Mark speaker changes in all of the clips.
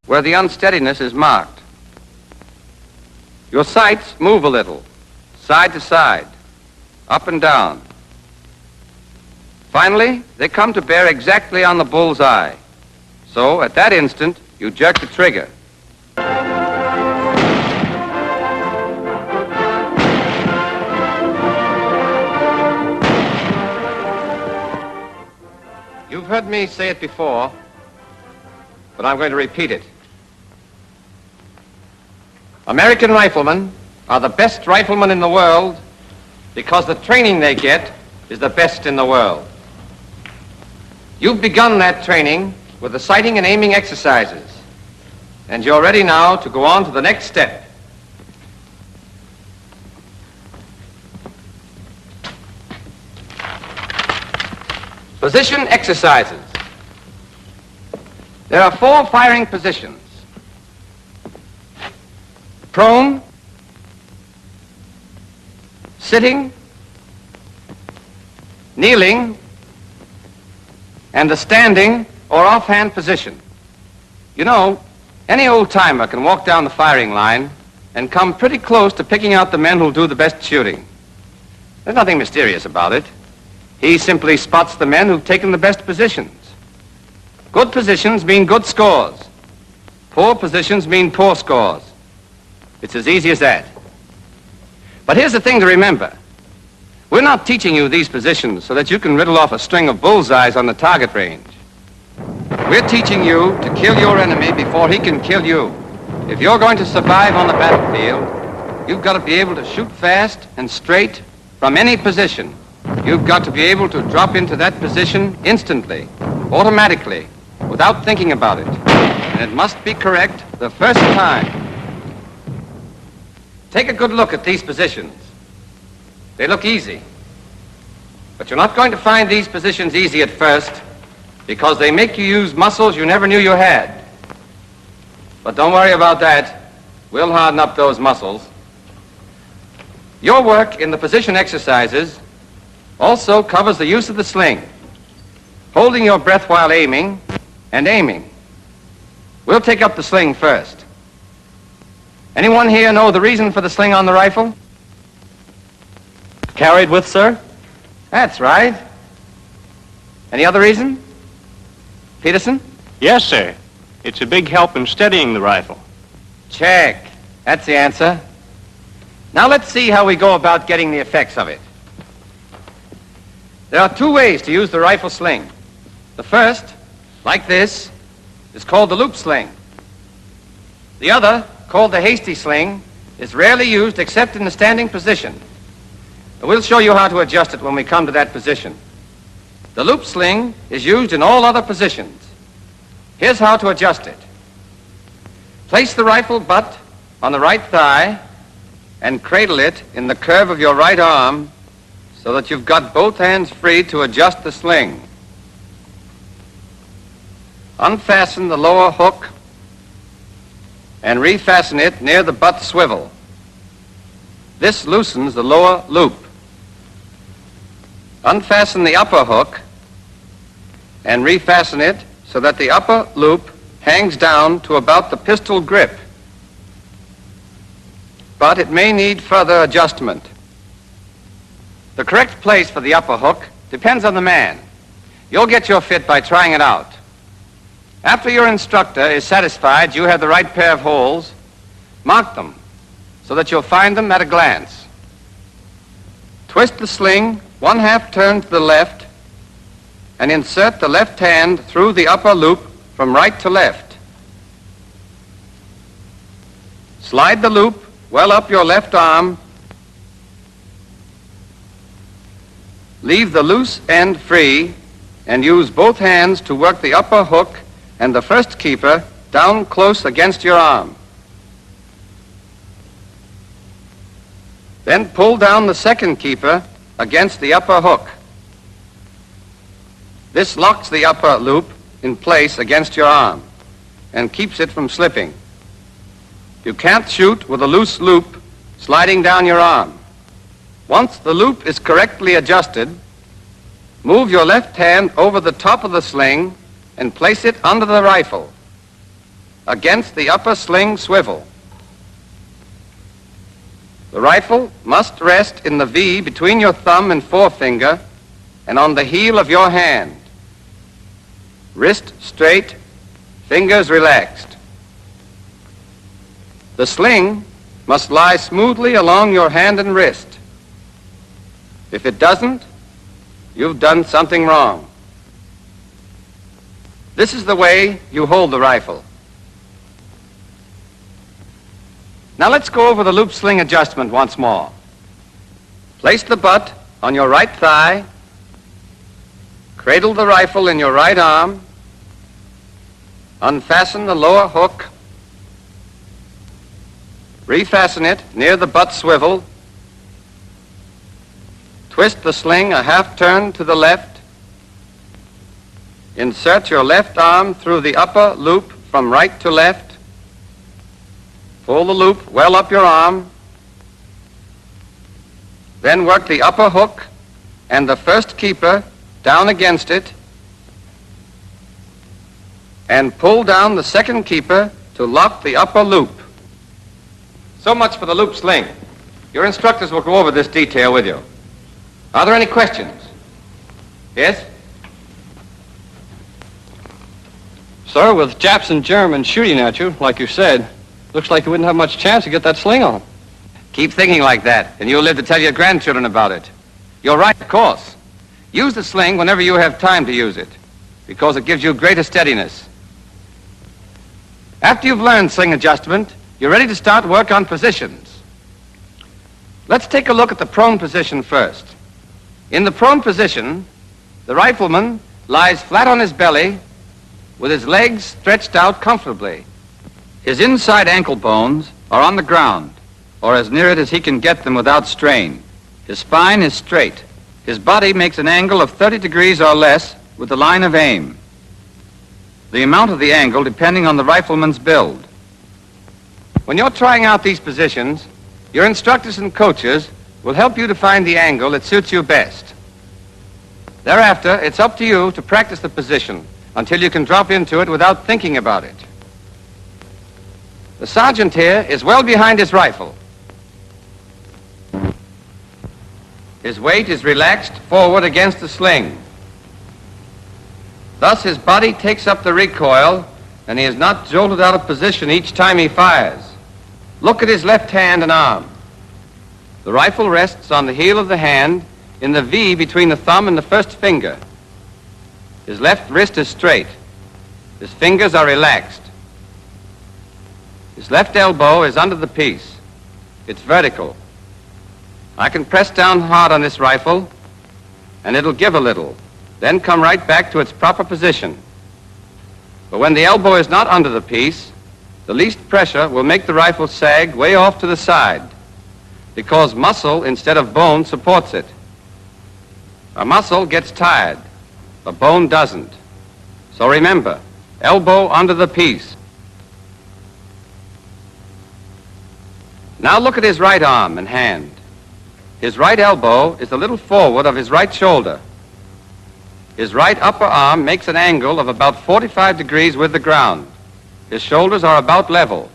Speaker 1: where the unsteadiness is marked. Your sights move a little, side to side, up and down. Finally, they come to bear exactly on the bull's eye. So, at that instant, you jerk the trigger. You've heard me say it before, but I'm going to repeat it. American riflemen are the best riflemen in the world because the training they get is the best in the world. You've begun that training with the sighting and aiming exercises, and you're ready now to go on to the next step. Position exercises. There are 4 firing positions: prone, sitting, kneeling, and the standing or offhand position. You know, any old-timer can walk down the firing line and come pretty close to picking out the men who'll do the best shooting. There's nothing mysterious about it. He simply spots the men who've taken the best positions. Good positions mean good scores. Poor positions mean poor scores. It's as easy as that. But here's the thing to remember. We're not teaching you these positions so that you can riddle off a string of bullseyes on the target range. We're teaching you to kill your enemy before he can kill you. If you're going to survive on the battlefield, you've got to be able to shoot fast and straight from any position. You've got to be able to drop into that position instantly, automatically, without thinking about it. And it must be correct the first time. Take a good look at these positions. They look easy. But you're not going to find these positions easy at first because they make you use muscles you never knew you had. But don't worry about that. We'll harden up those muscles. Your work in the position exercises also covers the use of the sling, holding your breath while aiming and aiming. We'll take up the sling first. Anyone here know the reason for the sling on the rifle?
Speaker 2: Carried with, sir?
Speaker 1: That's right. Any other reason? Peterson?
Speaker 2: Yes, sir. It's a big help in steadying the rifle.
Speaker 1: Check. That's the answer. Now let's see how we go about getting the effects of it. There are 2 ways to use the rifle sling. The first, like this, is called the loop sling. The other, called the hasty sling, is rarely used except in the standing position. We'll show you how to adjust it when we come to that position. The loop sling is used in all other positions. Here's how to adjust it. Place the rifle butt on the right thigh and cradle it in the curve of your right arm so that you've got both hands free to adjust the sling. Unfasten the lower hook and refasten it near the butt swivel. This loosens the lower loop. Unfasten the upper hook and refasten it so that the upper loop hangs down to about the pistol grip. But it may need further adjustment. The correct place for the upper hook depends on the man. You'll get your fit by trying it out. After your instructor is satisfied you have the right pair of holes, mark them so that you'll find them at a glance. Twist the sling 1/2 turn to the left and insert the left hand through the upper loop from right to left. Slide the loop well up your left arm. Leave the loose end free and use both hands to work the upper hook and the first keeper down close against your arm. Then pull down the second keeper against the upper hook. This locks the upper loop in place against your arm and keeps it from slipping. You can't shoot with a loose loop sliding down your arm. Once the loop is correctly adjusted, move your left hand over the top of the sling and place it under the rifle. against the upper sling swivel. The rifle must rest in the V between your thumb and forefinger and on the heel of your hand. Wrist straight, fingers relaxed. The sling must lie smoothly along your hand and wrist. If it doesn't, you've done something wrong. This is the way you hold the rifle. Now let's go over the loop sling adjustment once more. Place the butt on your right thigh, cradle the rifle in your right arm, unfasten the lower hook, refasten it near the butt swivel, twist the sling a half turn to the left, insert your left arm through the upper loop from right to left, pull the loop well up your arm, then work the upper hook and the first keeper down against it, and pull down the second keeper to lock the upper loop. So much for the loop sling. Your instructors will go over this detail with you. Are there any questions? Yes?
Speaker 3: Sir, with Japs and Germans shooting at you, like you said, looks like you wouldn't have much chance to get that sling on.
Speaker 1: Keep thinking like that, and you'll live to tell your grandchildren about it. You're right, of course. Use the sling whenever you have time to use it, because it gives you greater steadiness. After you've learned sling adjustment, you're ready to start work on positions. Let's take a look at the prone position first. In the prone position, the rifleman lies flat on his belly with his legs stretched out comfortably. His inside ankle bones are on the ground, or as near it as he can get them without strain. His spine is straight. His body makes an angle of 30 degrees or less with the line of aim. The amount of the angle depending on the rifleman's build. When you're trying out these positions, your instructors and coaches will help you to find the angle that suits you best. Thereafter, it's up to you to practice the position until you can drop into it without thinking about it. The sergeant here is well behind his rifle. His weight is relaxed forward against the sling. Thus his body takes up the recoil and he is not jolted out of position each time he fires. Look at his left hand and arm. The rifle rests on the heel of the hand in the V between the thumb and the first finger. His left wrist is straight. His fingers are relaxed. His left elbow is under the piece. It's vertical. I can press down hard on this rifle, and it'll give a little, then come right back to its proper position. But when the elbow is not under the piece, the least pressure will make the rifle sag way off to the side, because muscle instead of bone supports it. A muscle gets tired, a bone doesn't. So remember, elbow under the piece. Now look at his right arm and hand. His right elbow is a little forward of his right shoulder. His right upper arm makes an angle of about 45 degrees with the ground. His shoulders are about level.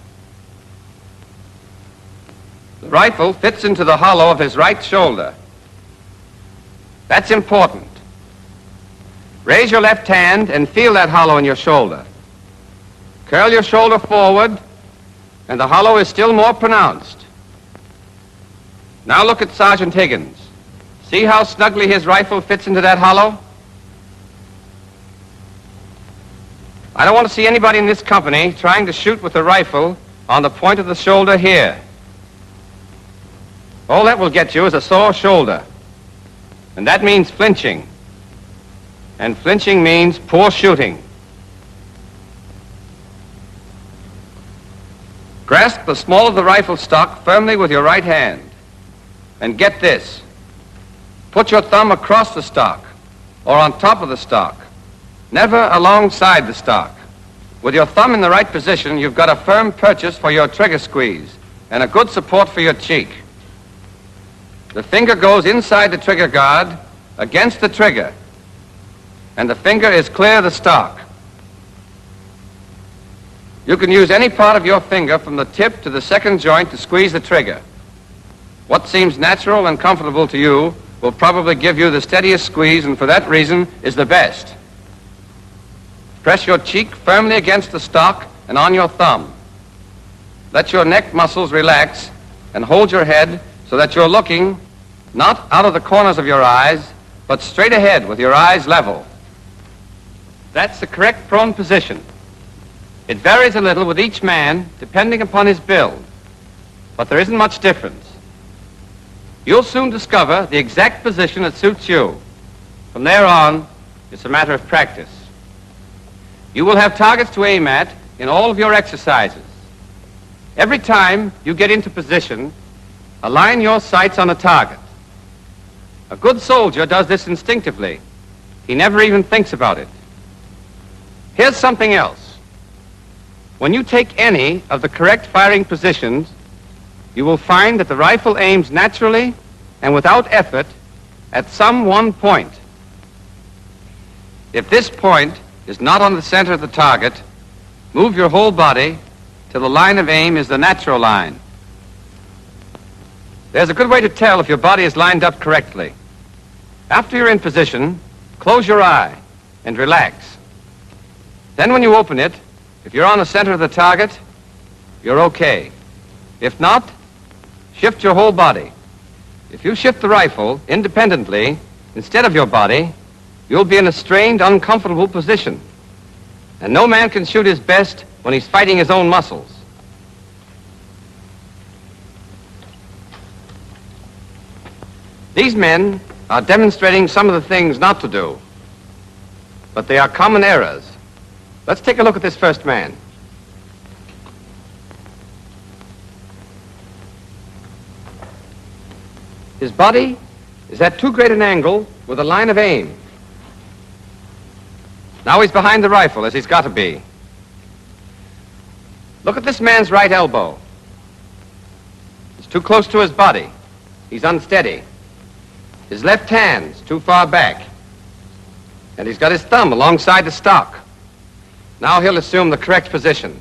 Speaker 1: The rifle fits into the hollow of his right shoulder. That's important. Raise your left hand and feel that hollow in your shoulder. Curl your shoulder forward, and the hollow is still more pronounced. Now look at Sergeant Higgins. See how snugly his rifle fits into that hollow? I don't want to see anybody in this company trying to shoot with a rifle on the point of the shoulder here. All that will get you is a sore shoulder. And that means flinching. And flinching means poor shooting. Grasp the small of the rifle stock firmly with your right hand. And get this. Put your thumb across the stock or on top of the stock, never alongside the stock. With your thumb in the right position, you've got a firm purchase for your trigger squeeze and a good support for your cheek. The finger goes inside the trigger guard against the trigger, and the finger is clear of the stock. You can use any part of your finger from the tip to the second joint to squeeze the trigger. What seems natural and comfortable to you will probably give you the steadiest squeeze, and for that reason is the best. Press your cheek firmly against the stock and on your thumb. Let your neck muscles relax and hold your head so that you're looking not out of the corners of your eyes, but straight ahead with your eyes level. That's the correct prone position. It varies a little with each man depending upon his build, but there isn't much difference. You'll soon discover the exact position that suits you. From there on, it's a matter of practice. You will have targets to aim at in all of your exercises. Every time you get into position, align your sights on a target. A good soldier does this instinctively. He never even thinks about it. Here's something else. When you take any of the correct firing positions, you will find that the rifle aims naturally and without effort at some one point. If this point is not on the center of the target, move your whole body till the line of aim is the natural line. There's a good way to tell if your body is lined up correctly. After you're in position, close your eye and relax. Then when you open it, if you're on the center of the target, you're okay. If not, shift your whole body. If you shift the rifle independently instead of your body, you'll be in a strained, uncomfortable position. And no man can shoot his best when he's fighting his own muscles. These men are demonstrating some of the things not to do, but they are common errors. Let's take a look at this first man. His body is at too great an angle with a line of aim. Now he's behind the rifle, as he's got to be. Look at this man's right elbow. It's too close to his body. He's unsteady. His left hand's too far back. And he's got his thumb alongside the stock. Now he'll assume the correct position.